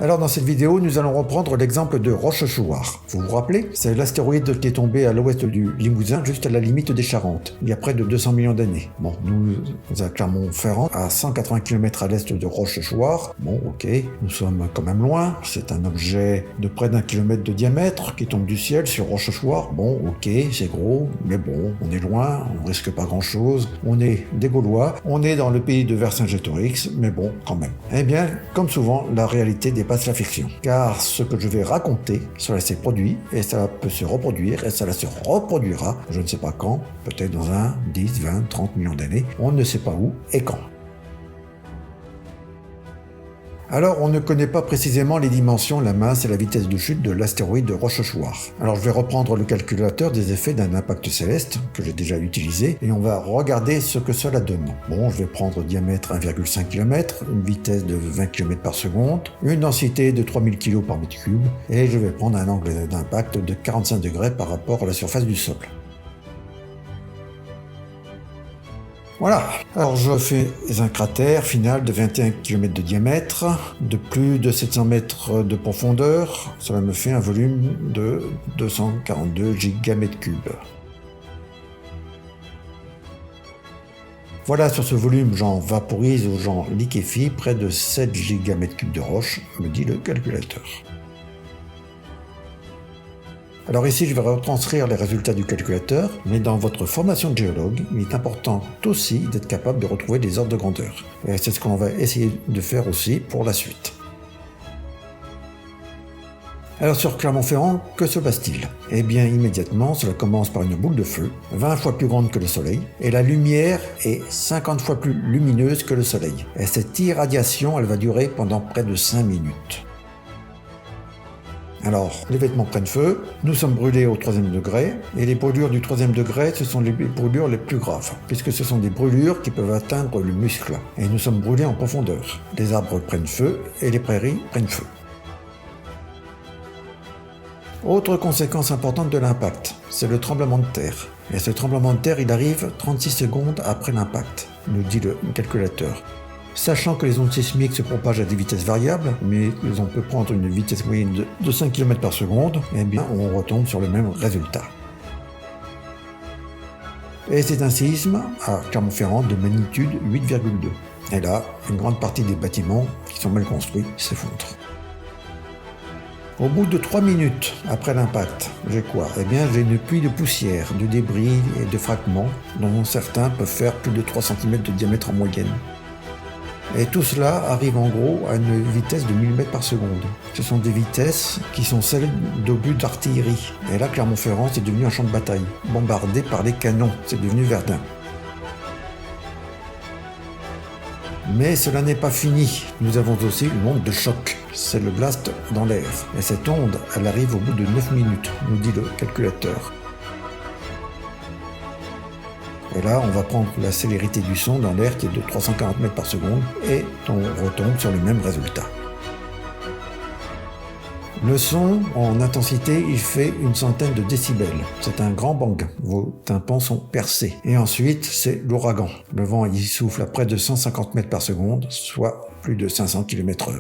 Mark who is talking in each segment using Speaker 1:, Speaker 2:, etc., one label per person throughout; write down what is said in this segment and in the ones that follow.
Speaker 1: Alors dans cette vidéo, nous allons reprendre l'exemple de Rochechouart. Vous vous rappelez? C'est l'astéroïde qui est tombé à l'ouest du Limousin, juste à la limite des Charentes, il y a près de 200 millions d'années. Bon, nous à Clermont-Ferrand, à 180 km à l'est de Rochechouart. Bon, ok, nous sommes quand même loin. C'est un objet de près d'1 kilomètre de diamètre qui tombe du ciel sur Rochechouart. Bon, ok, c'est gros, mais bon, on est loin, on risque pas grand-chose. On est des Gaulois, on est dans le pays de Vercingétorix, mais bon, quand même. Eh bien, comme souvent, la réalité dépasse la fiction. Car ce que je vais raconter, cela s'est produit, et ça peut se reproduire, et cela se reproduira, je ne sais pas quand, peut-être dans 1, 10, 20, 30 millions d'années, on ne sait pas où et quand. Alors, on ne connaît pas précisément les dimensions, la masse et la vitesse de chute de l'astéroïde Rochechouart. Alors, je vais reprendre le calculateur des effets d'un impact céleste, que j'ai déjà utilisé, et on va regarder ce que cela donne. Bon, je vais prendre diamètre 1,5 km, une vitesse de 20 km par seconde, une densité de 3000 kg par mètre cube, et je vais prendre un angle d'impact de 45 degrés par rapport à la surface du sol. Voilà, alors je fais un cratère final de 21 km de diamètre, de plus de 700 mètres de profondeur, cela me fait un volume de 242 gigamètres cubes. Voilà, sur ce volume, j'en vaporise ou j'en liquéfie près de 7 gigamètres cubes de roche, me dit le calculateur. Alors ici, je vais retranscrire les résultats du calculateur, mais dans votre formation de géologue, il est important aussi d'être capable de retrouver des ordres de grandeur. Et c'est ce qu'on va essayer de faire aussi pour la suite. Alors sur Clermont-Ferrand, que se passe-t-il? Eh bien immédiatement, cela commence par une boule de feu, 20 fois plus grande que le Soleil, et la lumière est 50 fois plus lumineuse que le Soleil. Et cette irradiation, elle va durer pendant près de 5 minutes. Alors, les vêtements prennent feu, nous sommes brûlés au 3e degré, et les brûlures du 3e degré, ce sont les brûlures les plus graves, puisque ce sont des brûlures qui peuvent atteindre le muscle, et nous sommes brûlés en profondeur. Les arbres prennent feu, et les prairies prennent feu. Autre conséquence importante de l'impact, c'est le tremblement de terre. Et ce tremblement de terre, il arrive 36 secondes après l'impact, nous dit le calculateur. Sachant que les ondes sismiques se propagent à des vitesses variables, mais on peut prendre une vitesse moyenne de 5 km par seconde, eh bien on retombe sur le même résultat. Et c'est un séisme à Clermont-Ferrand de magnitude 8,2. Et là, une grande partie des bâtiments qui sont mal construits s'effondrent. Au bout de 3 minutes après l'impact, j'ai quoi? Eh bien, j'ai une pluie de poussière, de débris et de fragments, dont certains peuvent faire plus de 3 cm de diamètre en moyenne. Et tout cela arrive en gros à une vitesse de 1000 mètres par seconde. Ce sont des vitesses qui sont celles d'obus d'artillerie. Et là, Clermont-Ferrand, c'est devenu un champ de bataille, bombardé par les canons, c'est devenu Verdun. Mais cela n'est pas fini. Nous avons aussi une onde de choc. C'est le blast dans l'air. Et cette onde, elle arrive au bout de 9 minutes, nous dit le calculateur. Et là, on va prendre la célérité du son dans l'air qui est de 340 mètres par seconde et on retombe sur le même résultat. Le son, en intensité, il fait une centaine de décibels. C'est un grand bang. Vos tympans sont percés. Et ensuite, c'est l'ouragan. Le vent, il souffle à près de 150 mètres par seconde, soit plus de 500 km/h.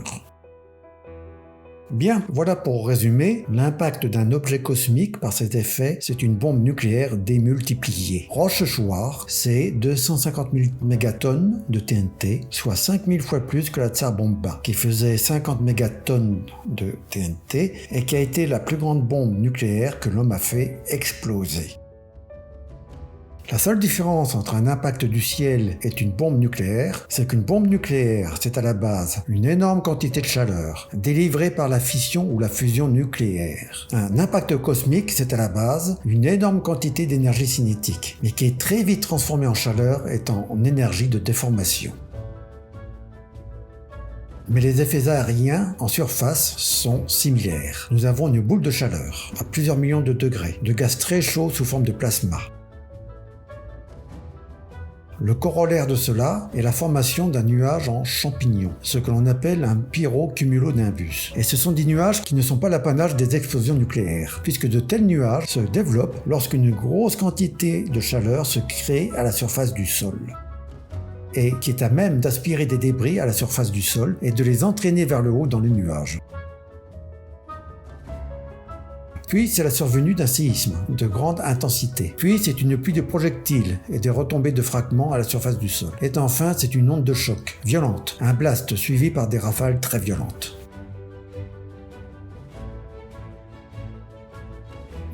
Speaker 1: Bien, voilà pour résumer, l'impact d'un objet cosmique par cet effet, c'est une bombe nucléaire démultipliée. Rochechouart, c'est 250 000 mégatonnes de TNT, soit 5000 fois plus que la Tsar Bomba, qui faisait 50 mégatonnes de TNT et qui a été la plus grande bombe nucléaire que l'homme a fait exploser. La seule différence entre un impact du ciel et une bombe nucléaire, c'est qu'une bombe nucléaire, c'est à la base une énorme quantité de chaleur, délivrée par la fission ou la fusion nucléaire. Un impact cosmique, c'est à la base une énorme quantité d'énergie cinétique, mais qui est très vite transformée en chaleur et en énergie de déformation. Mais les effets aériens en surface sont similaires. Nous avons une boule de chaleur, à plusieurs millions de degrés, de gaz très chaud sous forme de plasma. Le corollaire de cela est la formation d'un nuage en champignon, ce que l'on appelle un pyrocumulonimbus. Et ce sont des nuages qui ne sont pas l'apanage des explosions nucléaires, puisque de tels nuages se développent lorsqu'une grosse quantité de chaleur se crée à la surface du sol. et qui est à même d'aspirer des débris à la surface du sol et de les entraîner vers le haut dans les nuages. Puis c'est la survenue d'un séisme de grande intensité. Puis c'est une pluie de projectiles et des retombées de fragments à la surface du sol. Et enfin c'est une onde de choc violente, un blast suivi par des rafales très violentes.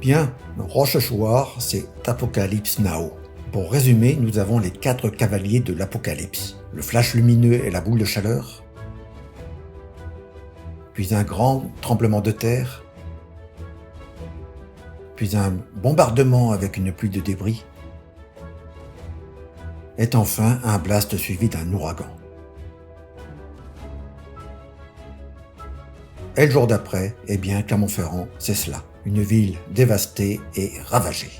Speaker 1: Bien, Rochechouart, c'est Apocalypse Now. Pour résumer, nous avons les 4 cavaliers de l'Apocalypse. Le flash lumineux et la boule de chaleur, puis un grand tremblement de terre, puis un bombardement avec une pluie de débris, et enfin un blast suivi d'un ouragan. Et le jour d'après, eh bien, Clermont-Ferrand, c'est cela, une ville dévastée et ravagée.